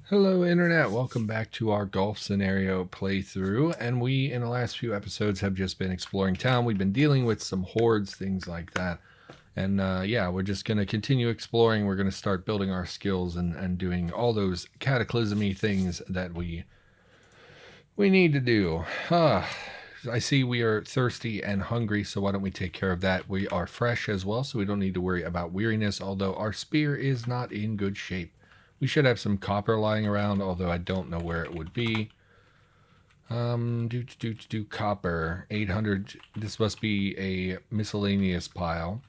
Hello, Internet. Welcome back to our golf scenario playthrough. And we, in the last few episodes, have just been exploring town. We've been dealing with some hordes, things like that. And yeah, we're just going to continue exploring. We're going to start building our skills and doing all those cataclysmy things that we need to do. I see we are thirsty and hungry, so why don't we take care of that? We are fresh as well, so we don't need to worry about weariness, although our spear is not in good shape. We should have some copper lying around, although I don't know where it would be. Do copper 800. This must be a miscellaneous pile.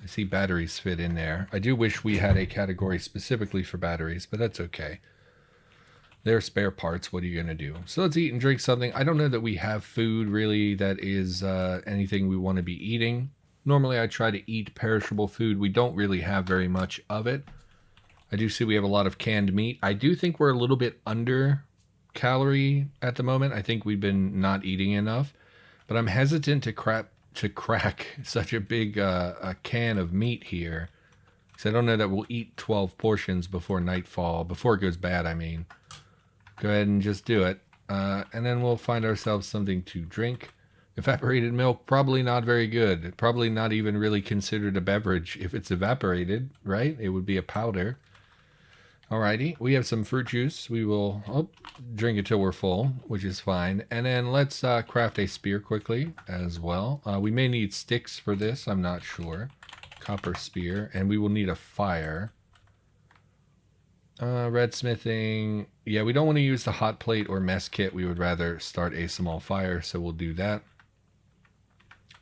I see batteries fit in there. I do wish we had a category specifically for batteries, but that's okay. They're spare parts. What are you going to do? So let's eat and drink something. I don't know that we have food really that is anything we want to be eating. Normally I try to eat perishable food. We don't really have very much of it. I do see we have a lot of canned meat. I do think we're a little bit under calorie at the moment. I think we've been not eating enough, but I'm hesitant to crack such a big a can of meat here, because I don't know that we'll eat 12 portions before nightfall, before it goes bad, I mean. Go ahead and just do it, and then we'll find ourselves something to drink. Evaporated milk, probably not very good. Probably not even really considered a beverage if it's evaporated, right? It would be a powder. Alrighty, we have some fruit juice. We will drink it till we're full, which is fine. And then let's craft a spear quickly as well. We may need sticks for this, I'm not sure. Copper spear, and we will need a fire. Red smithing. Yeah, we don't want to use the hot plate or mess kit. We would rather start a small fire, so we'll do that.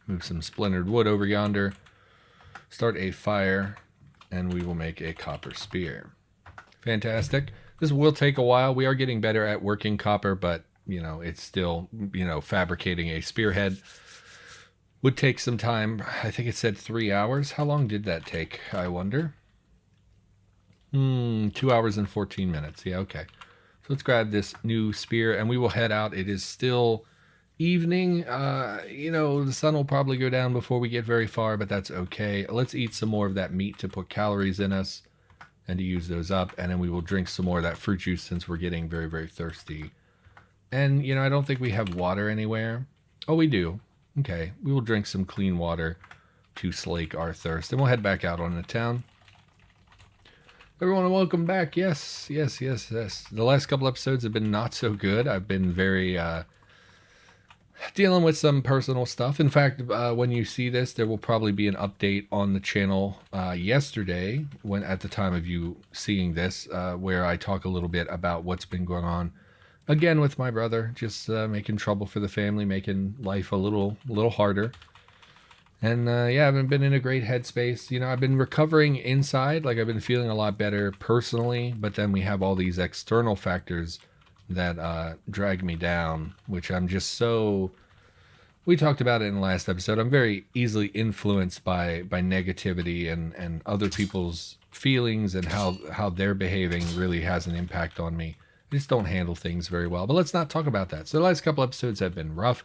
Move some splintered wood over yonder. Start a fire, and we will make a copper spear. Fantastic. This will take a while. We are getting better at working copper, but, it's still, fabricating a spearhead would take some time. I think it said 3 hours. How long did that take, I wonder? 2 hours and 14 minutes. Yeah, okay. So let's grab this new spear, and we will head out. It is still evening. The sun will probably go down before we get very far, but that's okay. Let's eat some more of that meat to put calories in us and to use those up, and then we will drink some more of that fruit juice since we're getting very, very thirsty. And, I don't think we have water anywhere. Oh, we do. Okay, we will drink some clean water to slake our thirst, and we'll head back out on the town. Everyone, welcome back. Yes. The last couple episodes have been not so good. I've been very dealing with some personal stuff. In fact, when you see this, there will probably be an update on the channel yesterday, when at the time of you seeing this, where I talk a little bit about what's been going on again with my brother, just making trouble for the family, making life a little harder. And yeah, I haven't been in a great headspace. I've been recovering inside, like I've been feeling a lot better personally, but then we have all these external factors that drag me down, which I'm just so... We talked about it in the last episode. I'm very easily influenced by negativity and other people's feelings, and how they're behaving really has an impact on me. I just don't handle things very well. But let's not talk about that. So the last couple episodes have been rough.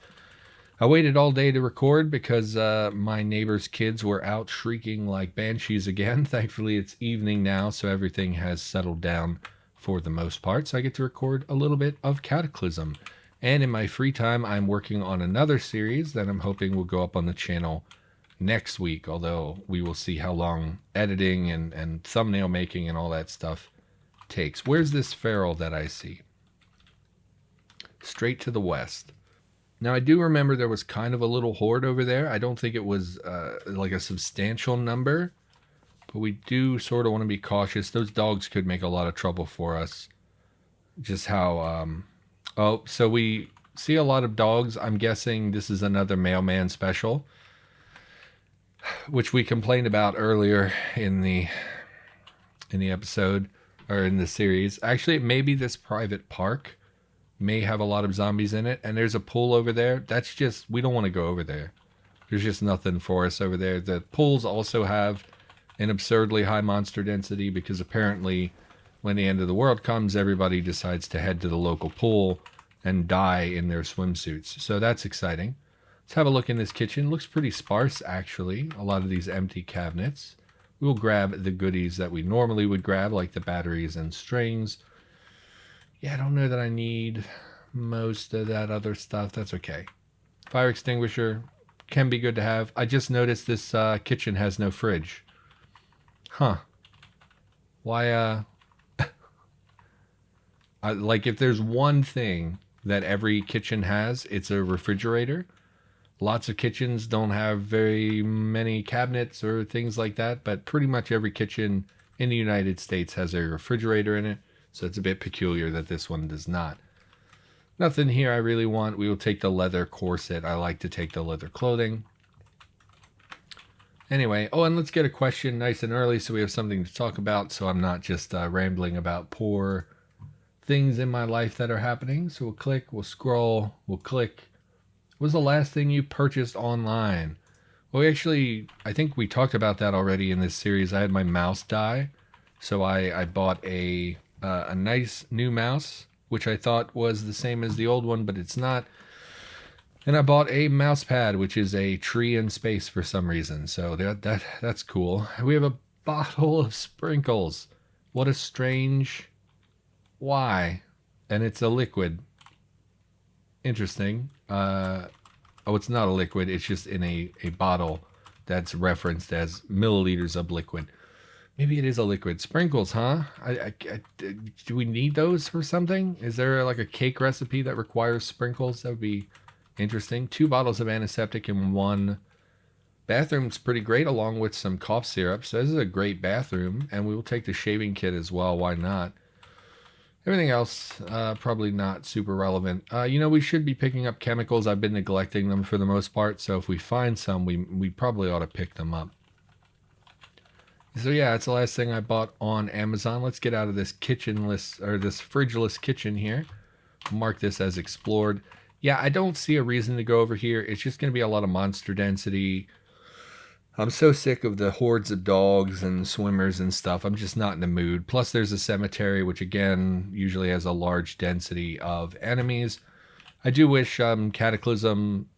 I waited all day to record because my neighbor's kids were out shrieking like banshees again. Thankfully, it's evening now, so everything has settled down for the most part. So I get to record a little bit of Cataclysm. And in my free time, I'm working on another series that I'm hoping will go up on the channel next week, although we will see how long editing and thumbnail making and all that stuff takes. Where's this feral that I see? Straight to the west. Now, I do remember there was kind of a little horde over there. I don't think it was like a substantial number, but we do sort of want to be cautious. Those dogs could make a lot of trouble for us. Just how... so we see a lot of dogs. I'm guessing this is another mailman special, which we complained about earlier in the episode, or in the series. Actually, maybe this private park may have a lot of zombies in it, and there's a pool over there. That's just, we don't want to go over there. There's just nothing for us over there. The pools also have an absurdly high monster density, because apparently when the end of the world comes, everybody decides to head to the local pool and die in their swimsuits. So that's exciting. Let's have a look in this kitchen. Looks pretty sparse, actually. A lot of these empty cabinets. We will grab the goodies that we normally would grab, like the batteries and strings. Yeah, I don't know that I need most of that other stuff. That's okay. Fire extinguisher can be good to have. I just noticed this kitchen has no fridge. Huh. Why, like if there's one thing that every kitchen has, it's a refrigerator. Lots of kitchens don't have very many cabinets or things like that, but pretty much every kitchen in the United States has a refrigerator in it. So it's a bit peculiar that this one does not. Nothing here I really want. We will take the leather corset. I like to take the leather clothing. Anyway, oh, and let's get a question nice and early so we have something to talk about, so I'm not just rambling about poor things in my life that are happening. So we'll click, we'll scroll, we'll click. What was the last thing you purchased online? Well, actually, I think we talked about that already in this series. I had my mouse die, so I bought a nice new mouse, which I thought was the same as the old one, but it's not. And I bought a mouse pad, which is a tree in space for some reason. So that's cool. We have a bottle of sprinkles. What a strange... Why? And it's a liquid. Interesting. Oh, it's not a liquid. It's just in a bottle that's referenced as milliliters of liquid. Maybe it is a liquid. Sprinkles, huh? Do we need those for something? Is there like a cake recipe that requires sprinkles? That would be interesting. 2 bottles of antiseptic in one. Bathroom's pretty great along with some cough syrup. So this is a great bathroom. And we will take the shaving kit as well. Why not? Everything else, probably not super relevant. We should be picking up chemicals. I've been neglecting them for the most part. So if we find some, we probably ought to pick them up. So yeah, it's the last thing I bought on Amazon. Let's get out of this kitchenless, or this fridgeless kitchen here. Mark this as explored. Yeah, I don't see a reason to go over here. It's just going to be a lot of monster density. I'm so sick of the hordes of dogs and swimmers and stuff. I'm just not in the mood. Plus, there's a cemetery, which again usually has a large density of enemies. I do wish Cataclysm.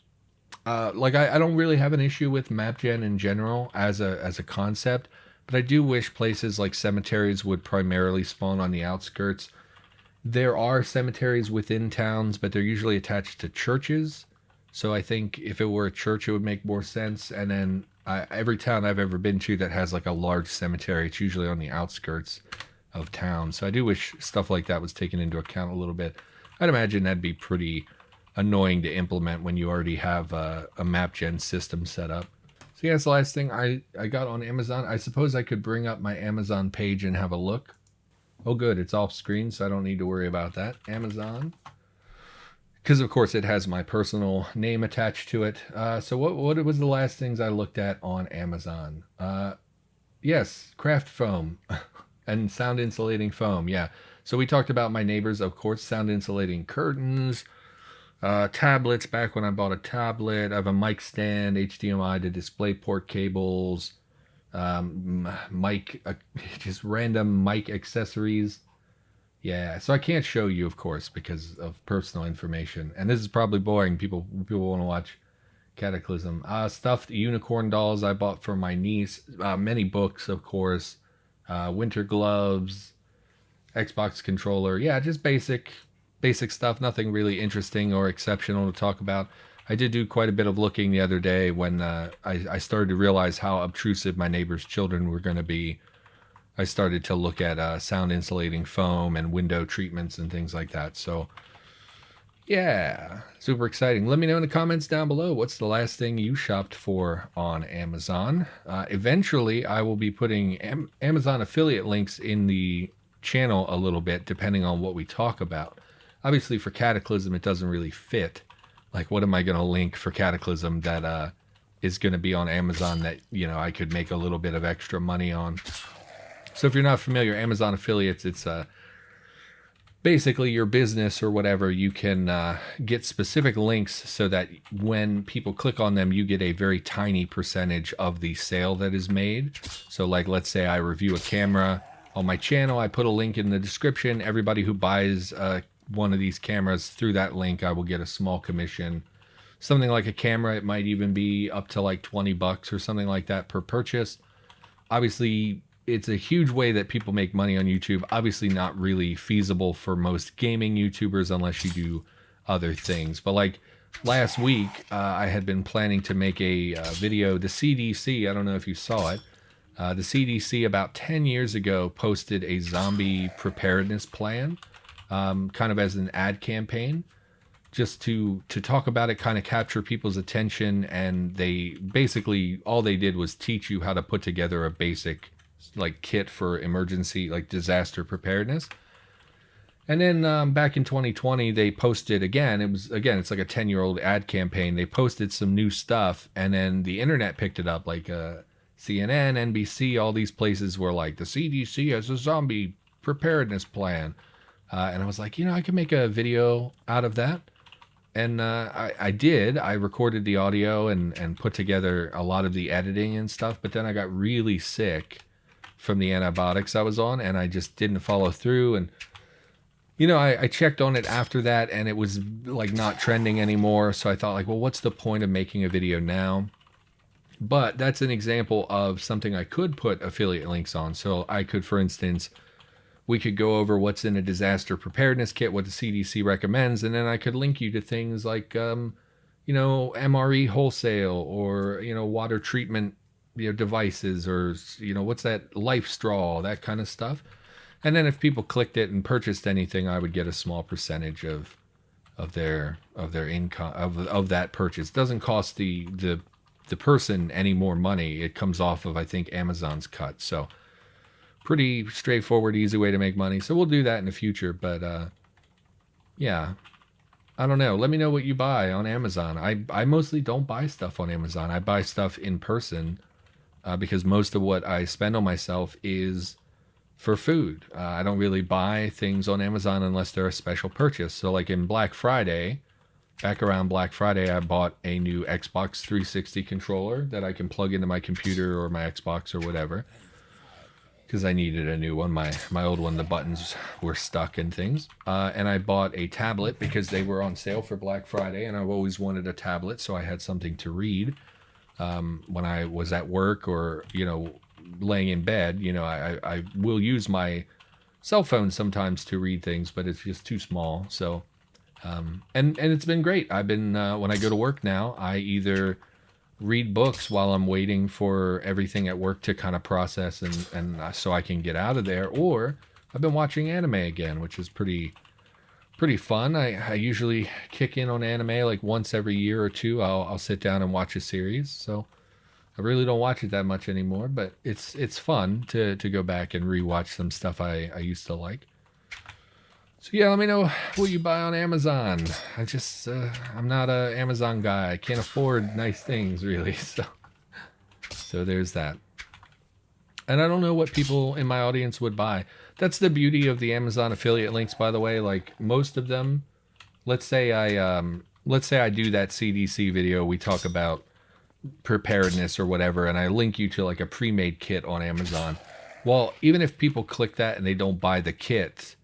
I don't really have an issue with map gen in general as a concept, but I do wish places like cemeteries would primarily spawn on the outskirts. There are cemeteries within towns, but they're usually attached to churches. So I think if it were a church, it would make more sense. And then every town I've ever been to that has like a large cemetery, it's usually on the outskirts of town. So I do wish stuff like that was taken into account a little bit. I'd imagine that'd be pretty annoying to implement when you already have a map gen system set up. So yeah, that's the last thing I got on Amazon. I suppose I could bring up my Amazon page and have a look. Oh good, it's off screen, so I don't need to worry about that. Amazon. Because of course it has my personal name attached to it. So what was the last things I looked at on Amazon? Yes, craft foam and sound insulating foam. Yeah. So we talked about my neighbors, of course, sound insulating curtains, tablets. Back when I bought a tablet, I have a mic stand, HDMI to display port cables, mic, just random mic accessories. Yeah, so I can't show you, of course, because of personal information. And this is probably boring. People want to watch Cataclysm. Stuffed unicorn dolls I bought for my niece. Many books, of course. Winter gloves. Xbox controller. Yeah, just basic stuff. Nothing really interesting or exceptional to talk about. I did do quite a bit of looking the other day when I started to realize how obtrusive my neighbor's children were going to be. I started to look at sound insulating foam and window treatments and things like that. So, yeah, super exciting. Let me know in the comments down below what's the last thing you shopped for on Amazon. Eventually, I will be putting Amazon affiliate links in the channel a little bit, depending on what we talk about. Obviously, for Cataclysm, it doesn't really fit. Like, what am I going to link for Cataclysm that is going to be on Amazon that, I could make a little bit of extra money on? So if you're not familiar, Amazon affiliates, it's basically your business or whatever. You can get specific links so that when people click on them, you get a very tiny percentage of the sale that is made. So like, let's say I review a camera on my channel. I put a link in the description. Everybody who buys one of these cameras through that link, I will get a small commission. Something like a camera, it might even be up to like $20 or something like that per purchase. Obviously, it's a huge way that people make money on YouTube. Obviously not really feasible for most gaming YouTubers unless you do other things. But like last week, I had been planning to make a video. The CDC, I don't know if you saw it. The CDC about 10 years ago posted a zombie preparedness plan, kind of as an ad campaign, just to talk about it, kind of capture people's attention. And they basically, all they did was teach you how to put together a basic like kit for emergency, like disaster preparedness. And then back in 2020, they posted again. It's like a 10-year-old ad campaign. They posted some new stuff, and then the internet picked it up, like CNN, NBC, all these places were like, the CDC has a zombie preparedness plan. And I was like, I could make a video out of that. And I did. I recorded the audio and put together a lot of the editing and stuff. But then I got really sick from the antibiotics I was on, and I just didn't follow through. And I checked on it after that, and it was like not trending anymore. So I thought, like, well, what's the point of making a video now? But that's an example of something I could put affiliate links on. So I could, for instance, we could go over what's in a disaster preparedness kit, what the CDC recommends, and then I could link you to things like, MRE wholesale, or, water treatment, devices, or, what's that, Life Straw, that kind of stuff. And then if people clicked it and purchased anything, I would get a small percentage of their income of that purchase. It doesn't cost the person any more money. It comes off of, I think, Amazon's cut. So pretty straightforward, easy way to make money. So we'll do that in the future. But yeah, I don't know. Let me know what you buy on Amazon. I mostly don't buy stuff on Amazon. I buy stuff in person because most of what I spend on myself is for food. I don't really buy things on Amazon unless they're a special purchase. So like in Black Friday, back around Black Friday, I bought a new Xbox 360 controller that I can plug into my computer or my Xbox or whatever, because I needed a new one. My old one, the buttons were stuck and things. And I bought a tablet because they were on sale for Black Friday, and I've always wanted a tablet, so I had something to read when I was at work or, laying in bed. I will use my cell phone sometimes to read things, but it's just too small. So and it's been great. I've been when I go to work now, I either read books while I'm waiting for everything at work to kind of process and so I can get out of there, or I've been watching anime again, which is pretty fun. I usually kick in on anime like once every year or two. I'll sit down and watch a series. So I really don't watch it that much anymore, but it's fun to go back and rewatch some stuff I used to like. So yeah, let me know what you buy on Amazon. I'm not a Amazon guy. I can't afford nice things really. So there's that. And I don't know what people in my audience would buy. That's the beauty of the Amazon affiliate links, by the way. Like most of them, let's say I do that CDC video, we talk about preparedness or whatever, and I link you to like a pre-made kit on Amazon. Well, even if people click that and they don't buy the kit,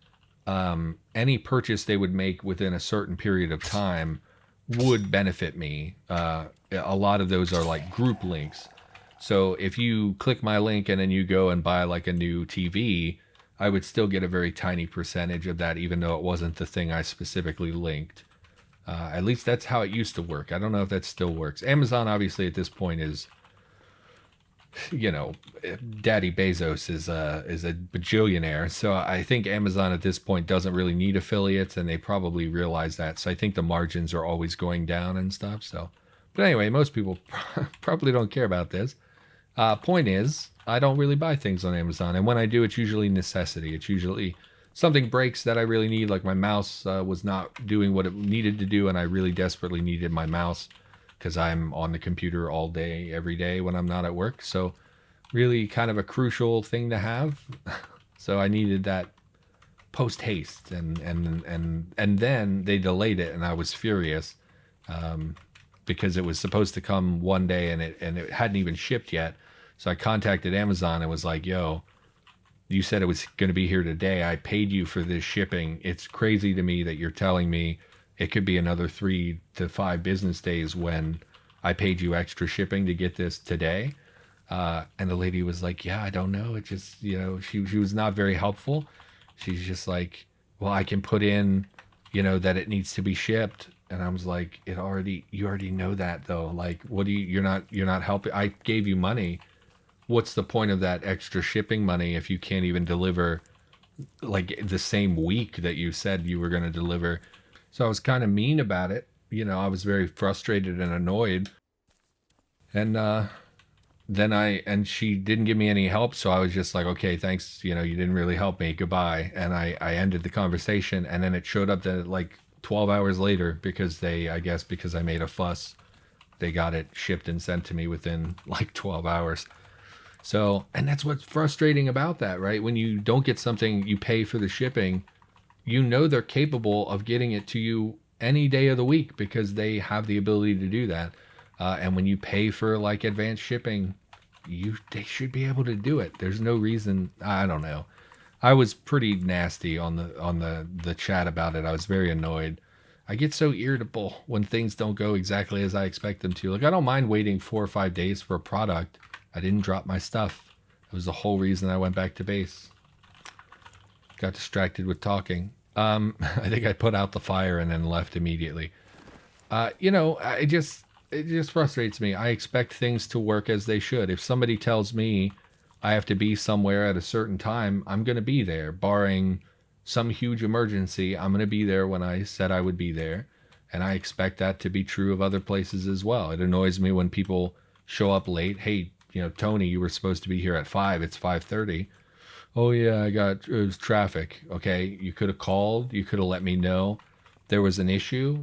any purchase they would make within a certain period of time would benefit me. A lot of those are like group links. So if you click my link and then you go and buy like a new TV, I would still get a very tiny percentage of that, even though it wasn't the thing I specifically linked. At least that's how it used to work. I don't know if that still works. Amazon, obviously, at this point is, Daddy Bezos is a bajillionaire. So I think Amazon at this point doesn't really need affiliates, and they probably realize that. So I think the margins are always going down and stuff. So, but anyway, most people probably don't care about this. Point is, I don't really buy things on Amazon, and when I do, it's usually necessity. It's usually something breaks that I really need, like my mouse was not doing what it needed to do, and I really desperately needed my mouse because I'm on the computer all day, every day when I'm not at work. So really kind of a crucial thing to have. So I needed that post haste, and then they delayed it, and I was furious because it was supposed to come one day and it hadn't even shipped yet. So I contacted Amazon and was like, yo, you said it was going to be here today. I paid you for this shipping. It's crazy to me that you're telling me it could be another 3 to 5 business days when I paid you extra shipping to get this today. And the lady was like, yeah, I don't know. It just, she was not very helpful. She's just like, well, I can put in, that it needs to be shipped. And I was like, you already know that though. Like, what do you're not helping. I gave you money. What's the point of that extra shipping money if you can't even deliver like the same week that you said you were going to deliver? So I was kind of mean about it. I was very frustrated and annoyed. And and she didn't give me any help, so I was just like, okay, thanks, you didn't really help me, goodbye. And I ended the conversation. And then it showed up that like 12 hours later, because I guess because I made a fuss, they got it shipped and sent to me within like 12 hours. So, and that's what's frustrating about that, right? When you don't get something, you pay for the shipping, they're capable of getting it to you any day of the week because they have the ability to do that. And when you pay for like advanced shipping, they should be able to do it. There's no reason. I don't know. I was pretty nasty on the chat about it. I was very annoyed. I get so irritable when things don't go exactly as I expect them to. Like, I don't mind waiting 4 or 5 days for a product. I didn't drop my stuff. It was the whole reason I went back to base. Got distracted with talking. I think I put out the fire and then left immediately. It just frustrates me. I expect things to work as they should. If somebody tells me I have to be somewhere at a certain time, I'm going to be there. Barring some huge emergency, I'm going to be there when I said I would be there. And I expect that to be true of other places as well. It annoys me when people show up late. Hey, Tony, you were supposed to be here at 5. It's 5:30. Oh yeah, it was traffic. Okay, you could have called. You could have let me know there was an issue,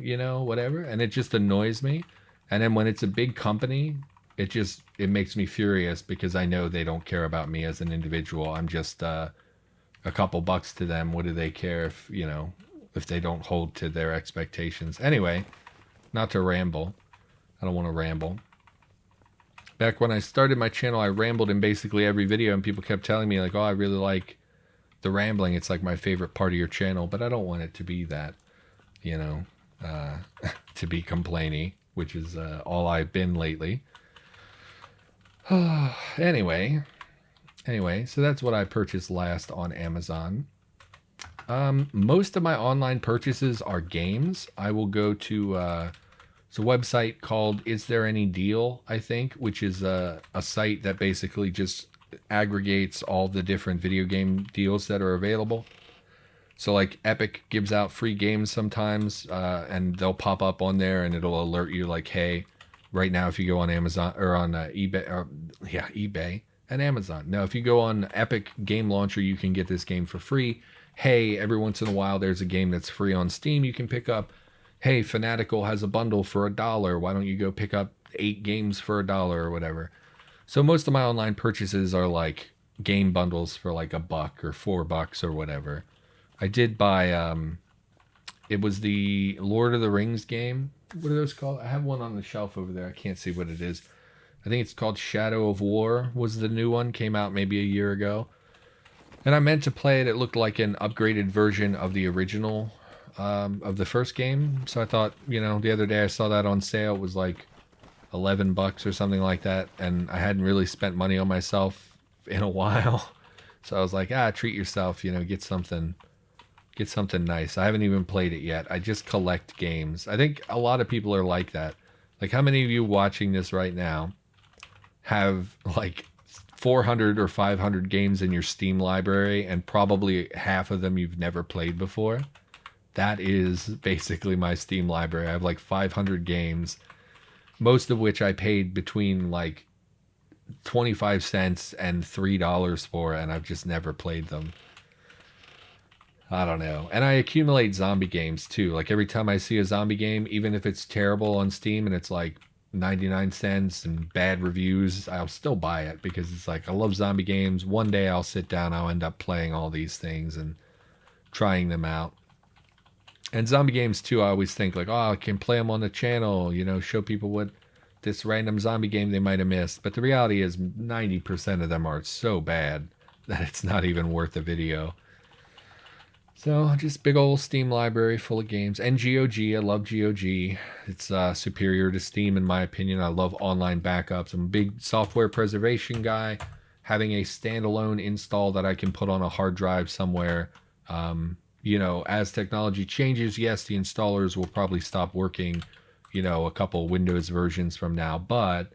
whatever. And it just annoys me. And then when it's a big company, it makes me furious because I know they don't care about me as an individual. I'm just a couple bucks to them. What do they care if they don't hold to their expectations? Anyway, not to ramble. I don't want to ramble. Back when I started my channel, I rambled in basically every video, and people kept telling me like, oh, I really like the rambling. It's like my favorite part of your channel, but I don't want it to be that, to be complainy, which is all I've been lately. Anyway, so that's what I purchased last on Amazon. Most of my online purchases are games. I will go to it's a website called Is There Any Deal, I think, which is a site that basically just aggregates all the different video game deals that are available. So like Epic gives out free games sometimes, and they'll pop up on there and it'll alert you like, hey, right now if you go on Amazon or on eBay and Amazon. Now, if you go on Epic Game Launcher, you can get this game for free. Hey, every once in a while there's a game that's free on Steam you can pick up. Hey, Fanatical has a bundle for $1. Why don't you go pick up 8 games for $1 or whatever? So most of my online purchases are like game bundles for like $1 or $4 or whatever. I did buy it was the Lord of the Rings game. What are those called? I have one on the shelf over there. I can't see what it is. I think it's called Shadow of War was the new one. Came out maybe a year ago. And I meant to play it. It looked like an upgraded version of the original of the first game. So I thought, the other day I saw that on sale. It was like $11 or something like that. And I hadn't really spent money on myself in a while. So I was like, treat yourself, get something nice. I haven't even played it yet. I just collect games. I think a lot of people are like that. Like, how many of you watching this right now have like 400 or 500 games in your Steam library, and probably half of them you've never played before? That is basically my Steam library. I have like 500 games, most of which I paid between like 25 cents and $3 for, and I've just never played them. I don't know. And I accumulate zombie games too. Like every time I see a zombie game, even if it's terrible on Steam and it's like 99 cents and bad reviews, I'll still buy it because it's like, I love zombie games. One day I'll sit down, I'll end up playing all these things and trying them out. And zombie games too, I always think like, oh, I can play them on the channel, show people what this random zombie game they might have missed. But the reality is 90% of them are so bad that it's not even worth a video. So just big old Steam library full of games. And GOG, I love GOG. It's superior to Steam in my opinion. I love online backups. I'm a big software preservation guy. Having a standalone install that I can put on a hard drive somewhere. As technology changes, yes, the installers will probably stop working, a couple Windows versions from now, but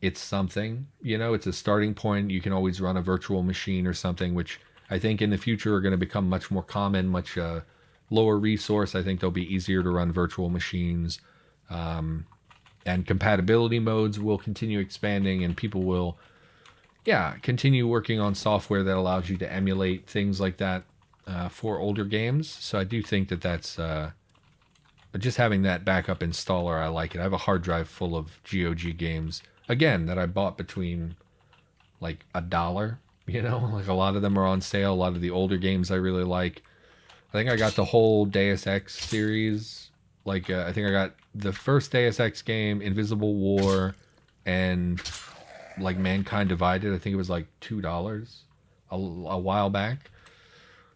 it's something, it's a starting point. You can always run a virtual machine or something, which I think in the future are going to become much more common, much lower resource. I think they'll be easier to run virtual machines. And compatibility modes will continue expanding, and people will, continue working on software that allows you to emulate things like that for older games. So I do think that that's just having that backup installer. I like it. I have a hard drive full of GOG games, again, that I bought between like $1. Like a lot of them are on sale. A lot of the older games I really like. I think I got the whole Deus Ex series. I think I got the first Deus Ex game, Invisible War, and like Mankind Divided. I think it was like $2 a while back.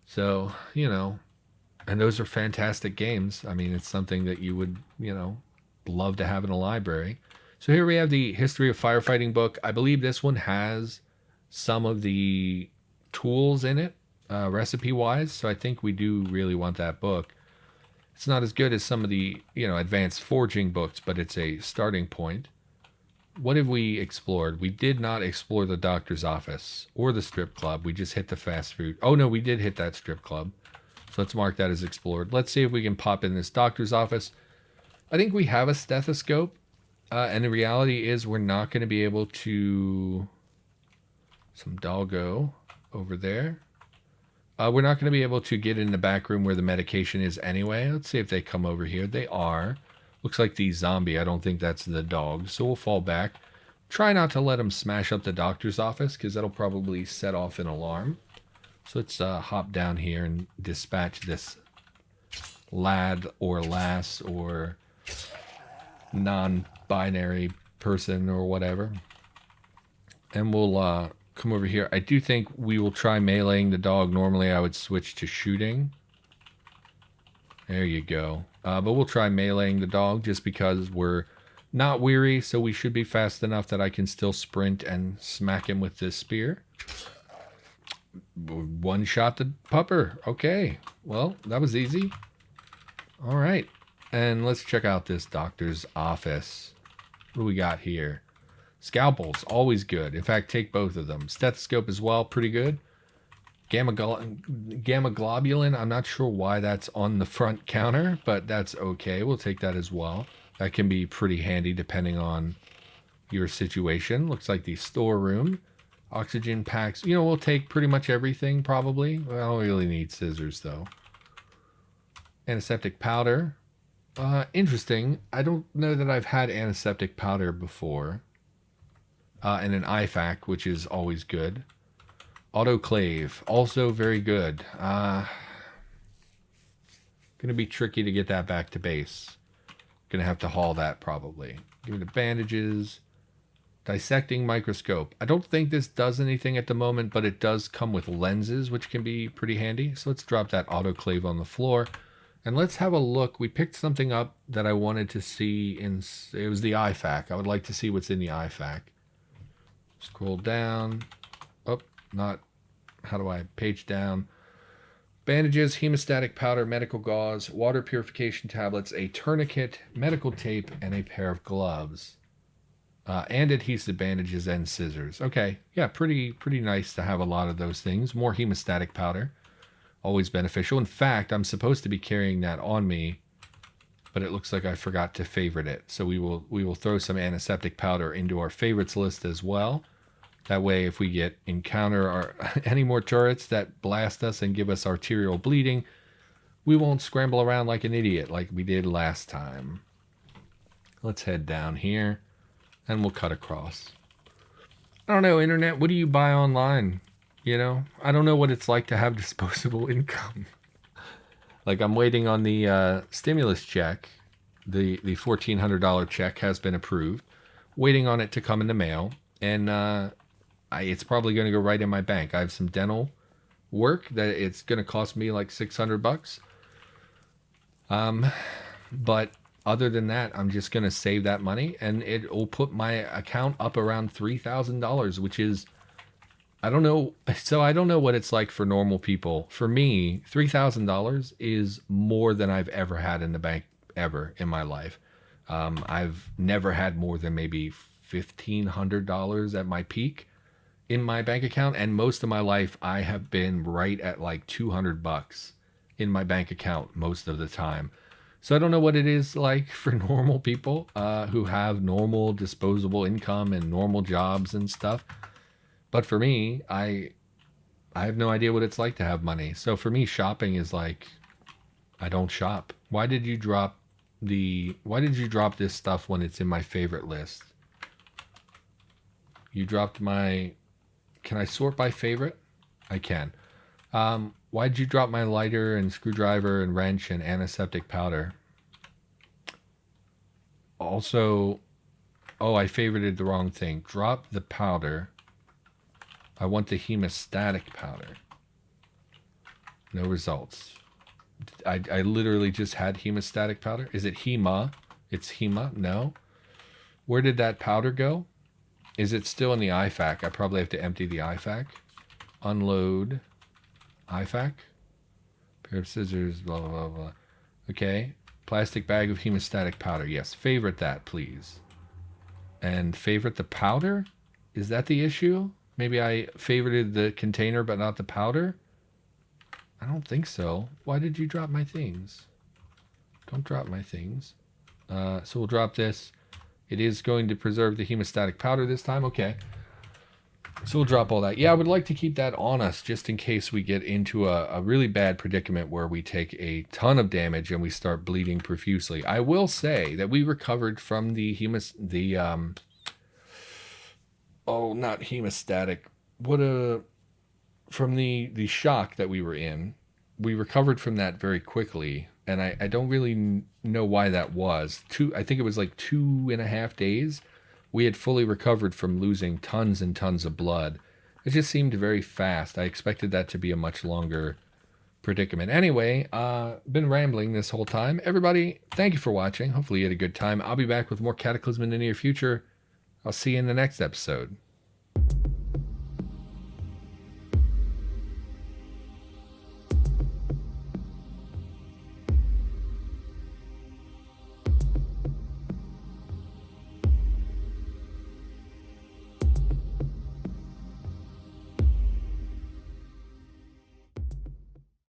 So, and those are fantastic games. I mean, it's something that you would, love to have in a library. So here we have the History of Firefighting book. I believe this one has some of the tools in it, recipe-wise. So I think we do really want that book. It's not as good as some of the, advanced forging books, but it's a starting point. What have we explored? We did not explore the doctor's office or the strip club. We just hit the fast food. Oh, no, we did hit that strip club. So let's mark that as explored. Let's see if we can pop in this doctor's office. I think we have a stethoscope. And the reality is we're not going to be able to... Some doggo over there. We're not going to be able to get in the back room where the medication is anyway. Let's see if they come over here. They are. Looks like the zombie. I don't think that's the dog. So we'll fall back. Try not to let them smash up the doctor's office, because that'll probably set off an alarm. So let's hop down here and dispatch this lad or lass or non-binary person or whatever. And we'll come over here. I do think we will try meleeing the dog. Normally I would switch to shooting. There you go. But we'll try meleeing the dog just because we're not weary, so we should be fast enough that I can still sprint and smack him with this spear. One shot the pupper. Okay. Well, that was easy. All right. And let's check out this doctor's office. What do we got here? Scalpels, always good. In fact, take both of them. Stethoscope as well, pretty good. Gamma globulin, I'm not sure why that's on the front counter, but that's okay. We'll take that as well. That can be pretty handy depending on your situation. Looks like the storeroom. Oxygen packs. We'll take pretty much everything probably. We don't really need scissors though. Antiseptic powder. Interesting. I don't know that I've had antiseptic powder before. And an IFAC, which is always good. Autoclave, also very good. Gonna be tricky to get that back to base. Gonna have to haul that probably. Give me the bandages. Dissecting microscope. I don't think this does anything at the moment, but it does come with lenses, which can be pretty handy. So let's drop that autoclave on the floor. And let's have a look. We picked something up that I wanted to see in... It was the IFAC. I would like to see what's in the IFAC. Scroll down. Oh, not... How do I page down? Bandages, hemostatic powder, medical gauze, water purification tablets, a tourniquet, medical tape, and a pair of gloves. And adhesive bandages and scissors. Okay, yeah, pretty nice to have a lot of those things. More hemostatic powder. Always beneficial. In fact, I'm supposed to be carrying that on me, but it looks like I forgot to favorite it. So we will throw some antiseptic powder into our favorites list as well. That way, if we encounter any more turrets that blast us and give us arterial bleeding, we won't scramble around like an idiot like we did last time. Let's head down here, and we'll cut across. I don't know, internet, what do you buy online? I don't know what it's like to have disposable income. Like, I'm waiting on the stimulus check. The $1,400 check has been approved. Waiting on it to come in the mail. And it's probably going to go right in my bank. I have some dental work that it's going to cost me like $600. But other than that, I'm just going to save that money, and it will put my account up around $3,000, which is, I don't know. So I don't know what it's like for normal people. For me, $3,000 is more than I've ever had in the bank ever in my life. I've never had more than maybe $1,500 at my peak in my bank account, and most of my life I have been right at like $200 in my bank account most of the time. So I don't know what it is like for normal people who have normal disposable income and normal jobs and stuff. But for me, I have no idea what it's like to have money. So for me, shopping is like, I don't shop. Why did you drop this stuff when it's in my favorite list? You dropped my, can I sort by favorite? I can. Why did you drop my lighter and screwdriver and wrench and antiseptic powder? Also, oh, I favorited the wrong thing. Drop the powder. I want the hemostatic powder. No results. I literally just had hemostatic powder. Is it Hema? It's Hema? No. Where did that powder go? Is it still in the IFAC? I probably have to empty the IFAC. Unload IFAC. Pair of scissors, blah, blah, blah, blah. Okay. Plastic bag of hemostatic powder. Yes. Favorite that, please. And favorite the powder? Is that the issue? Maybe I favorited the container but not the powder? I don't think so. Why did you drop my things? Don't drop my things. So we'll drop this. It is going to preserve the hemostatic powder this time. Okay. So we'll drop all that. Yeah, I would like to keep that on us just in case we get into a really bad predicament where we take a ton of damage and we start bleeding profusely. I will say that we recovered from the not hemostatic. From the shock that we were in. We recovered from that very quickly, and I don't really know why that was. I think it was like 2.5 days. We had fully recovered from losing tons and tons of blood. It just seemed very fast. I expected that to be a much longer predicament. Anyway, been rambling this whole time. Everybody, thank you for watching. Hopefully you had a good time. I'll be back with more Cataclysm in the near future. I'll see you in the next episode.